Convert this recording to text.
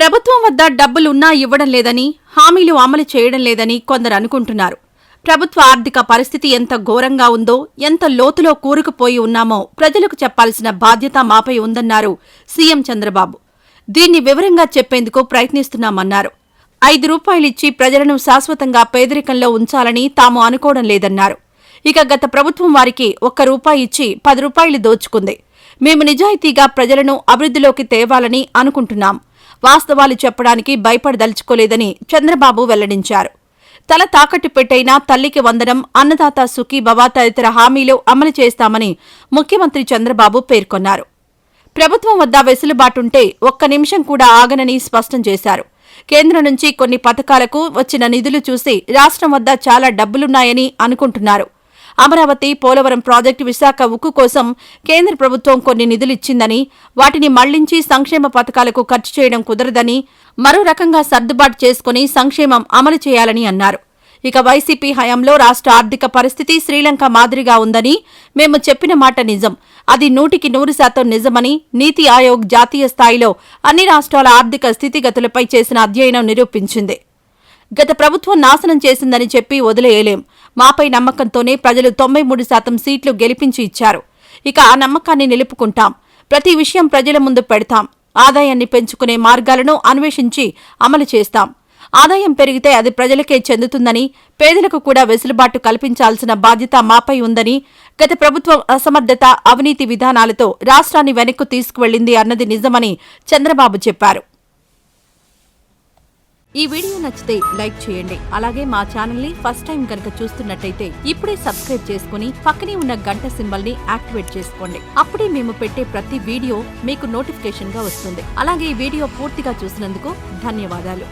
ప్రభుత్వం వద్ద డబ్బులున్నా ఇవ్వడం లేదని, హామీలు అమలు చేయడం లేదని కొందరు అనుకుంటున్నారు. ప్రభుత్వ ఆర్థిక పరిస్థితి ఎంత ఘోరంగా ఉందో, ఎంత లోతులో కూరుకుపోయి ఉన్నామో ప్రజలకు చెప్పాల్సిన బాధ్యత మాపై ఉందన్నారు సీఎం చంద్రబాబు. దీన్ని వివరంగా చెప్పేందుకు ప్రయత్నిస్తున్నామన్నారు. 5 రూపాయలిచ్చి ప్రజలను శాశ్వతంగా పేదరికంలో ఉంచాలని తాము అనుకోవడం లేదన్నారు. ఇక గత ప్రభుత్వం వారికి 1 రూపాయి ఇచ్చి 10 రూపాయలు దోచుకుంది. మేము నిజాయితీగా ప్రజలను అభివృద్ధిలోకి తేవాలని అనుకుంటున్నాం. వాస్తవాలు చెప్పడానికి భయపడదలుచుకోలేదని చంద్రబాబు వెల్లడించారు. తల తాకట్టు పెట్టైనా తల్లికి వందనం, అన్నదాత సుఖీభవ తదితర హామీలు అమలు చేస్తామని ముఖ్యమంత్రి చంద్రబాబు పేర్కొన్నారు. ప్రభుత్వం వద్ద వెసులుబాటుంటే ఒక్క నిమిషం కూడా ఆగనని స్పష్టం చేశారు. కేంద్రం నుంచి కొన్ని పథకాలకు వచ్చిన నిధులు చూసి రాష్ట్రం వద్ద చాలా డబ్బులున్నాయని అనుకుంటున్నారు. అమరావతి, పోలవరం ప్రాజెక్టు, విశాఖ ఉక్కు కోసం కేంద్ర ప్రభుత్వం కొన్ని నిధులిచ్చిందని, వాటిని మళ్లించి సంక్షేమ పథకాలకు ఖర్చు చేయడం కుదరదని, మరో రకంగా సర్దుబాటు చేసుకుని సంక్షేమం అమలు చేయాలని అన్నారు. ఇక వైసీపీ హయాంలో రాష్ట్ర ఆర్థిక పరిస్థితి శ్రీలంక మాదిరిగా ఉందని, మేము చెప్పిన మాట నిజం, అది 100% నిజమని నీతి ఆయోగ్ జాతీయ స్థాయిలో అన్ని రాష్ట్రాల ఆర్థిక స్థితిగతులపై చేసిన అధ్యయనం నిరూపించింది. గత ప్రభుత్వం నాశనం చేసిందని చెప్పి వదిలేయలేం. మాపై నమ్మకంతోనే ప్రజలు 93% సీట్లు గెలిపించి ఇచ్చారు. ఇక ఆ నమ్మకాన్ని నిలుపుకుంటాం. ప్రతి విషయం ప్రజల ముందు పెడతాం. ఆదాయాన్ని పెంచుకునే మార్గాలను అన్వేషించి అమలు చేస్తాం. ఆదాయం పెరిగితే అది ప్రజలకే చెందుతుందని, పేదలకు కూడా వెసులుబాటు కల్పించాల్సిన బాధ్యత మాపై ఉందని, గత ప్రభుత్వం అసమర్థత, అవినీతి విధానాలతో రాష్ట్రాన్ని వెనక్కు తీసుకువెళ్లింది అన్నది నిజమని చంద్రబాబు చెప్పారు. ఈ వీడియో నచ్చితే లైక్ చేయండి. అలాగే మా ఛానల్ ని ఫస్ట్ టైం కనుక చూస్తున్నట్టయితే ఇప్పుడే సబ్స్క్రైబ్ చేసుకుని పక్కనే ఉన్న గంట సింబల్ ని యాక్టివేట్ చేసుకోండి. అప్పుడే మేము పెట్టే ప్రతి వీడియో మీకు నోటిఫికేషన్ గా వస్తుంది. అలాగే ఈ వీడియో పూర్తిగా చూసినందుకు ధన్యవాదాలు.